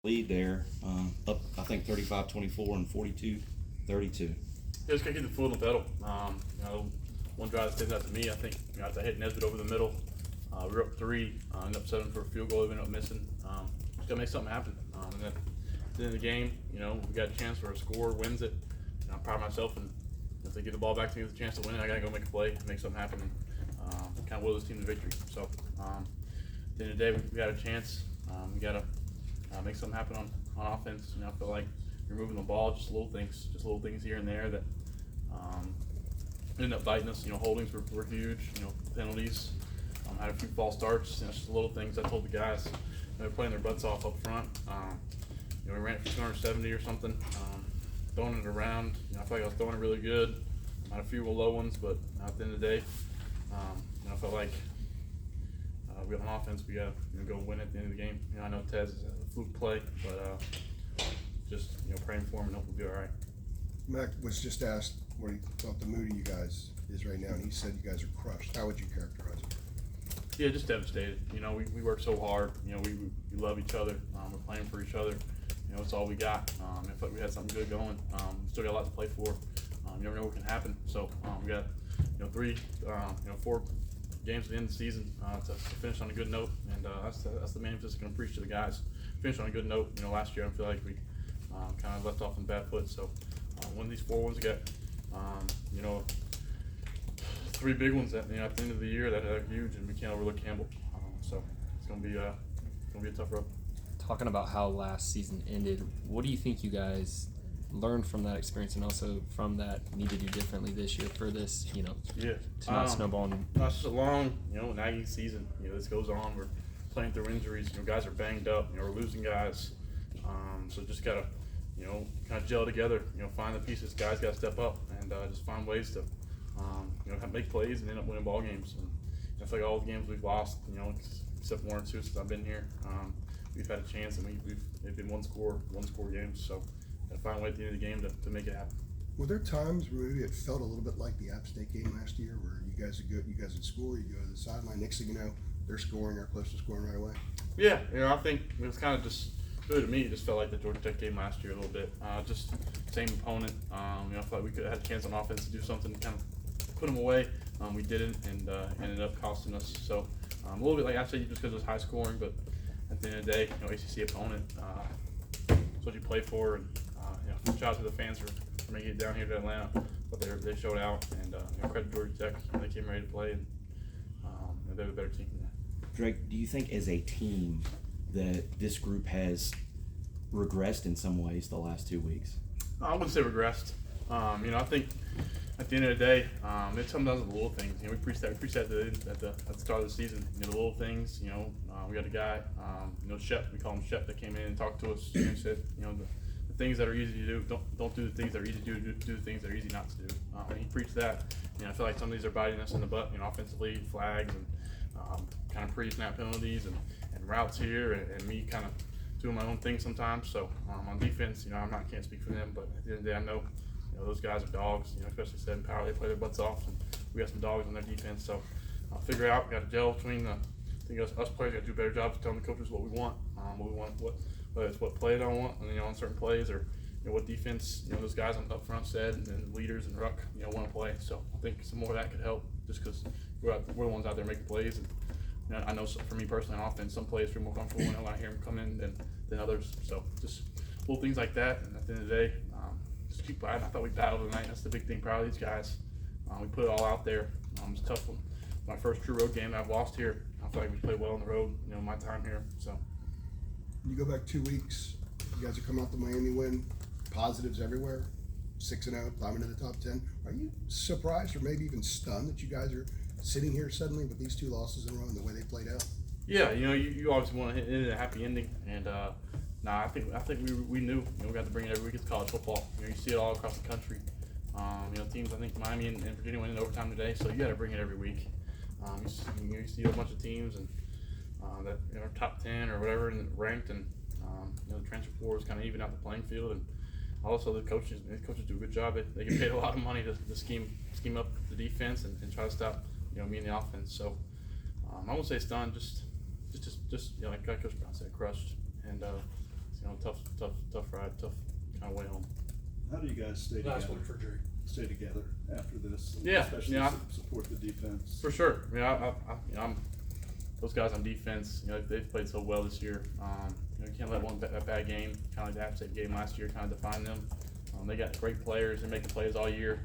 lead there, up I think 35-24 and 42-32. Yeah, just gotta keep the foot on the pedal. One drive that stands out to me, I think, after I hit Nesbitt over the middle, we were up 3, ended up 7 for a field goal, we ended up missing. Just gotta make something happen. And then at the end of the game, we got a chance for a score, wins it. I'm proud of myself, and if they give the ball back to me with a chance to win it, I gotta go make a play, make something happen, and kind of will this team to victory. So at the end of the day, we got a chance. We gotta make something happen on offense. I feel like you're moving the ball, just little things here and there that ended up biting us. Holdings were huge. Penalties. Had a few false starts. It's just little things. I told the guys they're playing their butts off up front. We ran it for 270 or something. Throwing it around. I feel like I was throwing it really good. Had a few low ones, but at the end of the day, I felt like we on offense, we got to go win at the end of the game. I know Tez is a fluke play, but just praying for him and hope we'll be all right. Mac was just asked what he thought the mood of you guys is right now, and he said you guys are crushed. How would you characterize it? Yeah, just devastated. We work so hard. We love each other. We're playing for each other. It's all we got. I feel like we had something good going. We still got a lot to play for. You never know what can happen. So we got 4 games at the end of the season to finish on a good note, and that's the main emphasis I'm going to preach to the guys. Finish on a good note. Last year I feel like we kind of left off on a bad foot. So one of these 4 ones, we got 3 big ones at the end of the year that are huge, and we can't overlook Campbell. So it's going to be a tough road. Talking about how last season ended, what do you think you guys learned from that experience, and also from that need to do differently this year for this, to not snowball? It's just a long, nagging season. This goes on. We're playing through injuries. Guys are banged up. We're losing guys. So just gotta, kind of gel together. Find the pieces. Guys gotta step up and just find ways to, make plays and end up winning ball games. And I feel like all the games we've lost, except 1 or 2 since I've been here, we've had a chance, and they've been one score games. So gotta find a way at the end of the game to make it happen. Were there times where maybe it felt a little bit like the App State game last year, where you guys would score, you go to the sideline, next thing you know, they're scoring or close to scoring right away? Yeah, I think it was kind of just really, to me, it just felt like the Georgia Tech game last year a little bit. Just same opponent. I felt like we could have had a chance on offense to do something to kind of put them away. We didn't, and ended up costing us. So a little bit like I said, just because it was high scoring, but at the end of the day, ACC opponent. It's what you play for, and shout out to the fans for making it down here to Atlanta. But they showed out, and credit to Georgia Tech. They came ready to play, and they're the better team than that. Drake, do you think as a team that this group has regressed in some ways the last 2 weeks? I wouldn't say regressed. I think at the end of the day, it's sometimes the little things. We preached that at the start of the season. The little things. We got a guy, Shep. We call him Shep, that came in and talked to us and said, the things that are easy to do, don't do the things that are easy to do the things that are easy not to do. And he preached that. I feel like some of these are biting us in the butt. Offensively, flags and kind of pre-snap penalties and routes here, and me kind of doing my own thing sometimes. So on defense, can't speak for them, but at the end of the day, I know those guys are dogs. Especially 7 power, they play their butts off, and we got some dogs on their defense. So I'll figure out. Got to gel between I think us players got to do a better job of telling the coaches what we want. Whether it's what play I want, and on certain plays, or what defense those guys on up front said, and the leaders and ruck want to play. So I think some more of that could help, just because we're the ones out there making plays. And I know for me personally on offense, some players feel more comfortable when I hear them come in than others. So just little things like that. And at the end of the day, just keep fighting. I thought we battled tonight. That's the big thing. Proud of these guys. We put it all out there. It's a tough one. My first true road game that I've lost here. I feel like we played well on the road. My time here. So You go back 2 weeks. You guys are coming off the Miami win. Positives everywhere. 6-0, climbing to the top 10. Are you surprised or maybe even stunned that you guys are sitting here suddenly with these 2 losses in a row and the way they played out? Yeah, you obviously want to hit a happy ending, and I think we knew we got to bring it every week. It's college football. You see it all across the country. Teams, I think Miami and Virginia went in overtime today, so you got to bring it every week. You see a bunch of teams and that are top 10 or whatever and ranked, and the transfer portal is kind of even out the playing field, and also the coaches do a good job. They get paid a lot of money to scheme up the defense and try to stop me in the offense. So I won't say stunned, just like Coach Brown said, crushed, and tough ride, tough kind of way home. How do you guys stay Last together? one for Drake. Stay together after this, and Yeah, especially yeah. support the defense. For sure. I mean, I'm those guys on defense. They've played so well this year. You can't let one bad game, kind of like the App State game last year, kind of define them. They got great players. They're making plays all year.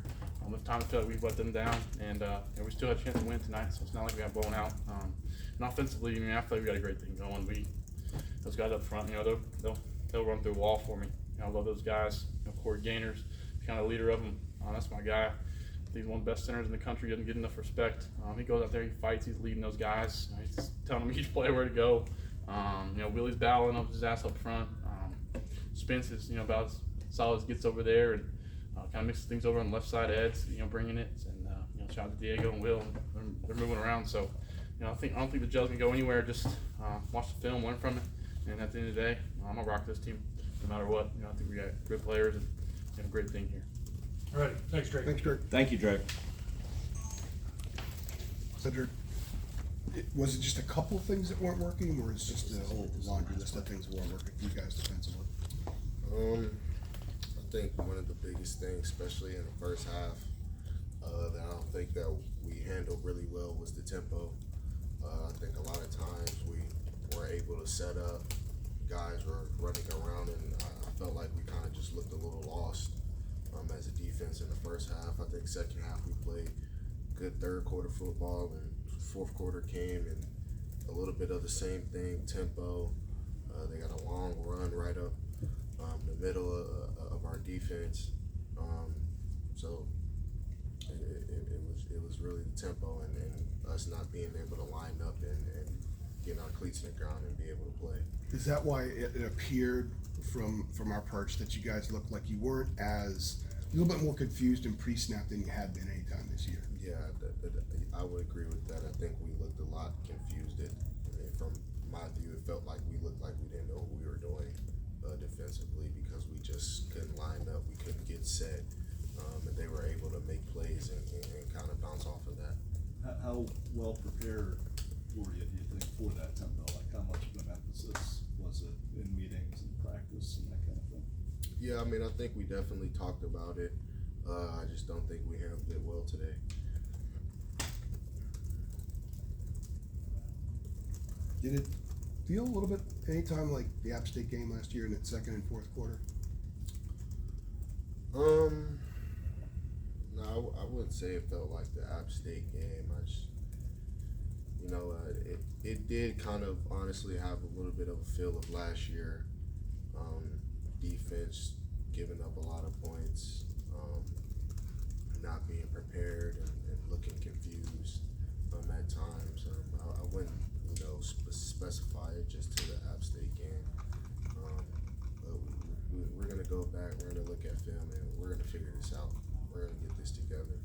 It's time to feel like we've let them down, and we still have a chance to win tonight. So it's not like we got blown out. And offensively, I mean, I feel like we got a great thing going. Those guys up front, they'll run through a wall for me. I love those guys. Corey Gainer's kind of the leader of them. That's my guy. He's one of the best centers in the country. Doesn't get enough respect. He goes out there, he fights. He's leading those guys. He's just telling them each player where to go. Willie's battling up his ass up front. Spence is about as solid as gets over there, and kind of mixes things over on the left side. Ed's bringing it, and shout out to Diego and Will. They're moving around. So I don't think the gel's gonna go anywhere. Just watch the film, learn from it, and at the end of the day, I'm gonna rock this team no matter what. I think we got good players and a great thing here. All right, thanks, Drake. Thanks, Drake. Thank you, Drake. Cedric, was it just a couple things that weren't working, or is it just a whole laundry list of things that weren't working for you guys defensively? I think one of the biggest things, especially in the first half, that I don't think that we handled really well was the tempo. I think a lot of times we were able to set up, guys were running around, and I felt like we kind of just looked a little lost as a defense in the first half. I think second half we played good third quarter football, and fourth quarter came and a little bit of the same thing, tempo. They got a long run right up the middle of our defense. So it was really the tempo and us not being able to line up and getting our cleats in the ground and be able to play. Is that why it appeared from our perch that you guys looked like you weren't as a little bit more confused and pre-snap than you had been any time this year? Yeah, I would agree with that. I think we looked a lot confused. From my view, it felt like we looked like we didn't know what we were doing defensively because we just couldn't line up. We couldn't get set, and they were able to make plays and kind of bounce off of that. How well prepared were you, do you think, for that tempo? Like, how much of an emphasis was it in meetings and practice and that kind of thing? Yeah, I mean, I think we definitely talked about it. I just don't think we handled it well today. Did it feel a little bit anytime like the App State game last year in that second and fourth quarter? No, I wouldn't say it felt like the App State game. I just, it did kind of honestly have a little bit of a feel of last year. Defense giving up a lot of points, not being prepared and looking confused at times. I wouldn't, specify it just to the App State game. But we're going to go back, we're going to look at film, and we're going to figure this out. We're going to get this together.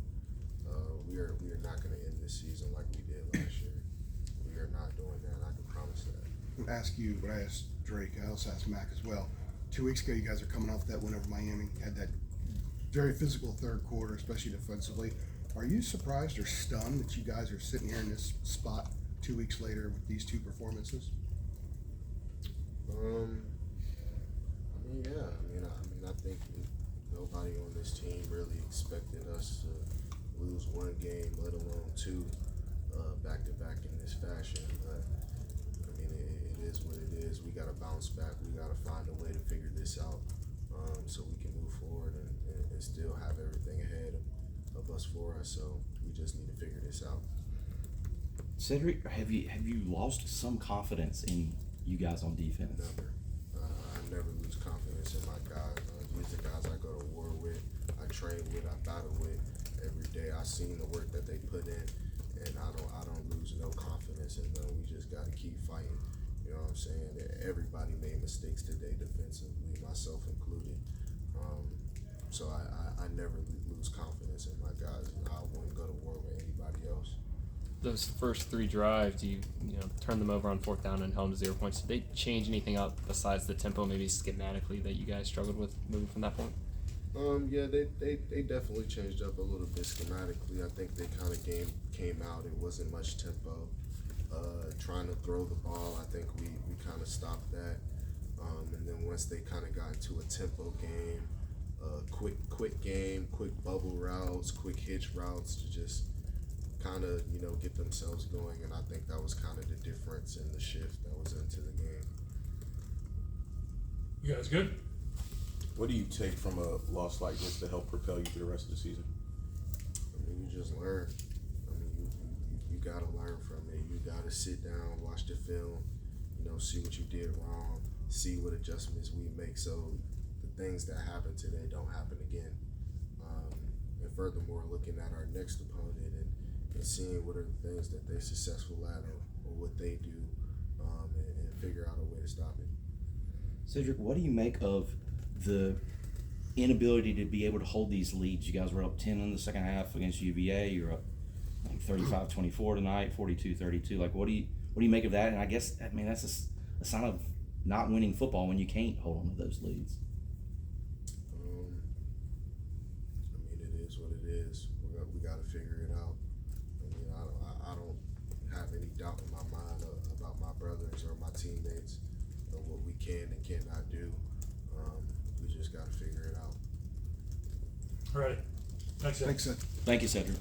We are not going to end this season like we did last year. We are not doing that, I can promise that. I'll ask you what I asked Drake, I also asked Mac as well. 2 weeks ago, you guys are coming off that win over Miami, had that very physical third quarter, especially defensively. Are you surprised or stunned that you guys are sitting here in this spot 2 weeks later with these two performances? I think nobody on this team really expected us to lose one game, let alone two, back to back in this fashion. But it is what it is. We got to bounce back. We got to find a way to figure this out, so we can move forward and still have everything ahead of us for us. So we just need to figure this out. Cedric, have you lost some confidence in you guys on defense? Never. I never lose confidence in my guys. These are guys I go to war with, I train with, I battle with every day. I seen the work that they put in, and I don't lose no confidence in them. We just got to keep fighting. You know what I'm saying? Everybody made mistakes today defensively, myself included. So I never lose confidence in my guys, and I wouldn't go to war with anybody else. Those first three drives, you turn them over on fourth down and held them to 0 points. Did they change anything up besides the tempo, maybe schematically, that you guys struggled with moving from that point? Yeah, they definitely changed up a little bit schematically. I think they kind of came out. It wasn't much tempo. Trying to throw the ball, I think we kind of stopped that. And then once they kind of got into a tempo game, quick game, quick bubble routes, quick hitch routes to just kind of, get themselves going. And I think that was kind of the difference in the shift that was into the game. You guys good? What do you take from a loss like this to help propel you through the rest of the season? I mean, you just learn. I mean, you gotta learn from it. You gotta sit down, watch the film, see what you did wrong, see what adjustments we make so the things that happened today don't happen again. And furthermore, looking at our next opponent and seeing what are the things that they're successful at or what they do, and figure out a way to stop it. Cedric, what do you make of the inability to be able to hold these leads? You guys were up 10 in the second half against UVA. You're up like 35-24 tonight, 42-32. Like, what do you make of that? And I guess, that's a sign of not winning football when you can't hold on to those leads. It is what it is. We got to figure it out. I don't have any doubt in my mind about my brothers or my teammates of what we can and cannot do. We just got to figure it out. All right. Thanks, Ed. Thanks, Ed. Thank you, Cedric.